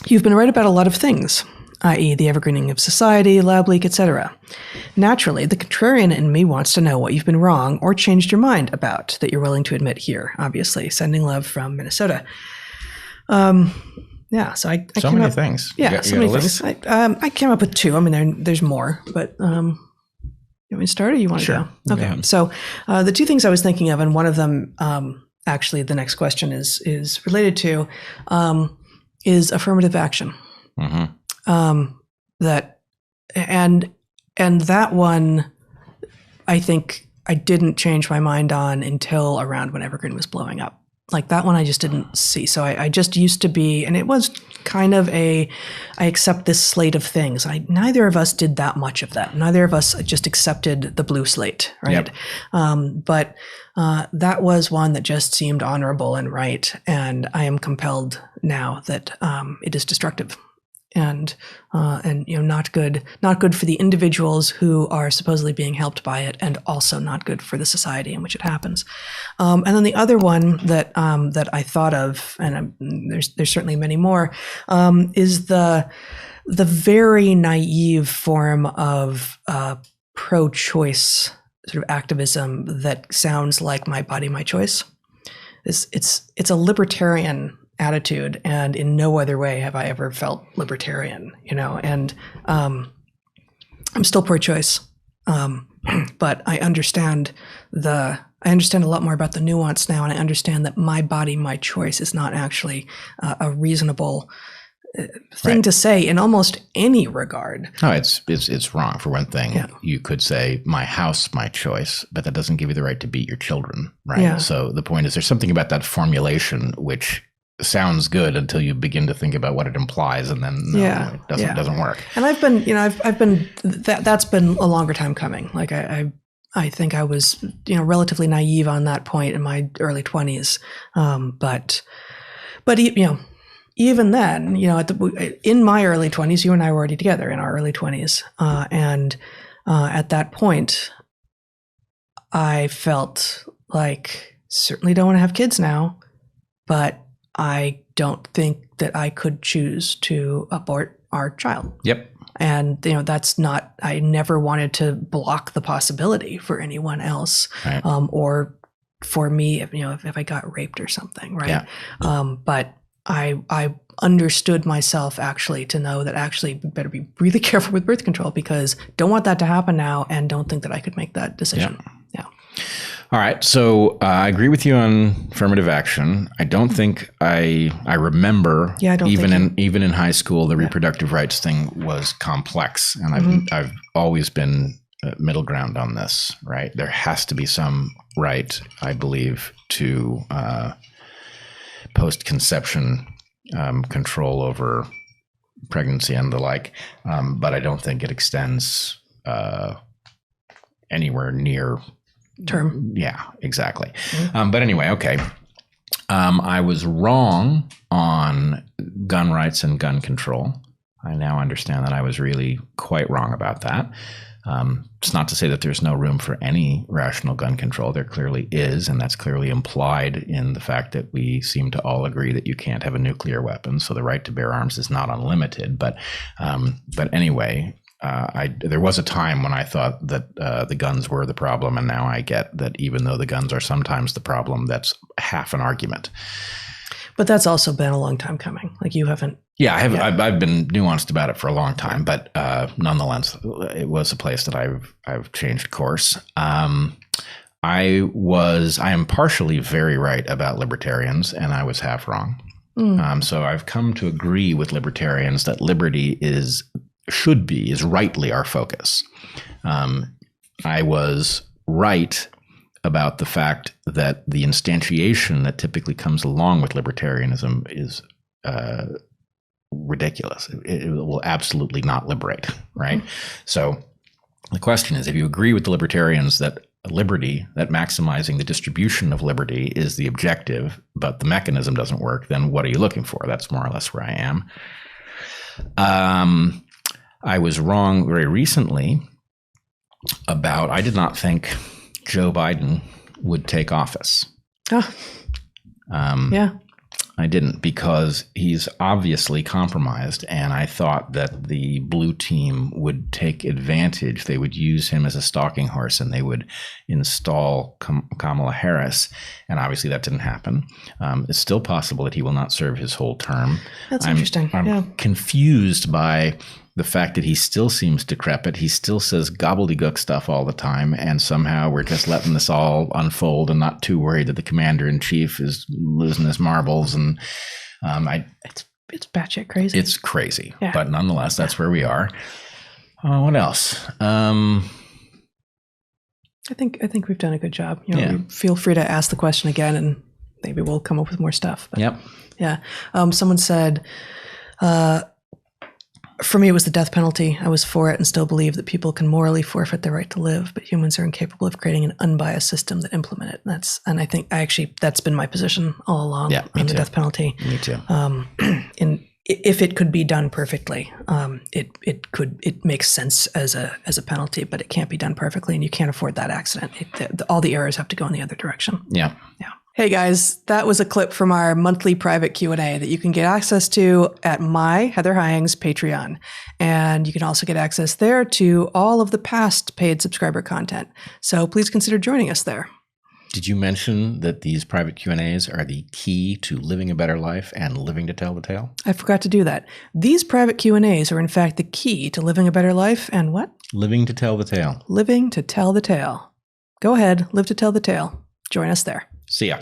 You've been right about a lot of things, i.e. the evergreening of society, lab leak, etc. Naturally, the contrarian in me wants to know what you've been wrong or changed your mind about that you're willing to admit here, obviously. Sending love from Minnesota. Yeah, so I so came many up, things. Yeah, so many things. I came up with two. I mean, there's more, but you want me to start or you want to go? Okay. Yeah. So the two things I was thinking of, and one of them, actually, the next question is related to, is affirmative action. Mm-hmm. That and that one, I think I didn't change my mind on until around when Evergreen was blowing up. Like that one I just didn't see. So I just used to be, and it was kind of I accept this slate of things. Neither of us did that much of that. Neither of us just accepted the blue slate, right? Yep. But that was one that just seemed honorable and right. And I am compelled now that it is destructive. And not good for the individuals who are supposedly being helped by it, and also not good for the society in which it happens. And then the other one that I thought of, and there's certainly many more, is the very naive form of pro-choice sort of activism that sounds like my body, my choice. It's a libertarian attitude, and in no other way have I ever felt libertarian, and I'm still pro-choice, but I understand a lot more about the nuance now, and I understand that my body, my choice is not actually a reasonable thing to say in almost any regard. No, it's wrong. For one thing, Yeah. You could say my house, my choice, but that doesn't give you the right to beat your children, right? Yeah. So the point is, there's something about that formulation which sounds good until you begin to think about what it implies, and then it doesn't work. And I've been that's been a longer time coming. Like I think I was relatively naive on that point in my early 20s, but even then, in my early 20s, you and I were already together in our early 20s, and at that point, I felt like certainly don't want to have kids now, but I don't think that I could choose to abort our child. Yep. And, that's not, I never wanted to block the possibility for anyone else, Right. Or for me, if I got raped or something, right? Yeah. But I understood myself actually to know that actually better be really careful with birth control, because don't want that to happen now, and don't think that I could make that decision. Yeah. All right. So I agree with you on affirmative action. I don't think I remember. Yeah, I don't even in high school, the reproductive rights thing was complex, and I've always been middle ground on this. Right. There has to be some right, I believe, to post-conception control over pregnancy and the like, but I don't think it extends anywhere near term. Yeah, exactly. But anyway, okay. I was wrong on gun rights and gun control. I now understand that I was really quite wrong about that. It's not to say that there's no room for any rational gun control. There clearly is, and that's clearly implied in the fact that we seem to all agree that you can't have a nuclear weapon. So the right to bear arms is not unlimited. But anyway, there was a time when I thought that the guns were the problem, and now I get that even though the guns are sometimes the problem, that's half an argument. But that's also been a long time coming. Like you haven't. Yeah, I've been nuanced about it for a long time, but nonetheless, it was a place that I've changed course. I am partially very right about libertarians, and I was half wrong. So I've come to agree with libertarians that liberty is rightly our focus. I was right about the fact that the instantiation that typically comes along with libertarianism is ridiculous. It will absolutely not liberate, right? So the question is, if you agree with the libertarians that liberty, that maximizing the distribution of liberty is the objective, but the mechanism doesn't work, then what are you looking for? That's more or less where I am. I was wrong very recently about, I did not think Joe Biden would take office. Yeah. I didn't, because he's obviously compromised, and I thought that the blue team would take advantage. They would use him as a stalking horse, and they would install Kamala Harris, and obviously that didn't happen. It's still possible that he will not serve his whole term. That's interesting. I'm confused by the fact that he still seems decrepit. He still says gobbledygook stuff all the time, and somehow we're just letting this all unfold and not too worried that the commander-in-chief is losing his marbles. And it's batshit crazy. It's crazy, but nonetheless, that's where we are. What else? I think we've done a good job. Feel free to ask the question again, and maybe we'll come up with more stuff. But, yeah. Someone said, for me, it was the death penalty. I was for it and still believe that people can morally forfeit their right to live, but humans are incapable of creating an unbiased system that implement it. And I think that's been my position all along on the death penalty. Me too. If it could be done perfectly, it makes sense as a penalty, but it can't be done perfectly, and you can't afford that accident. All the errors have to go in the other direction. Yeah. Hey guys, that was a clip from our monthly private Q&A that you can get access to at my Heather Hying's Patreon. And you can also get access there to all of the past paid subscriber content. So please consider joining us there. Did you mention that these private Q&As are the key to living a better life and living to tell the tale? I forgot to do that. These private Q&As are in fact the key to living a better life and what? Living to tell the tale. Living to tell the tale. Go ahead, live to tell the tale. Join us there. See ya.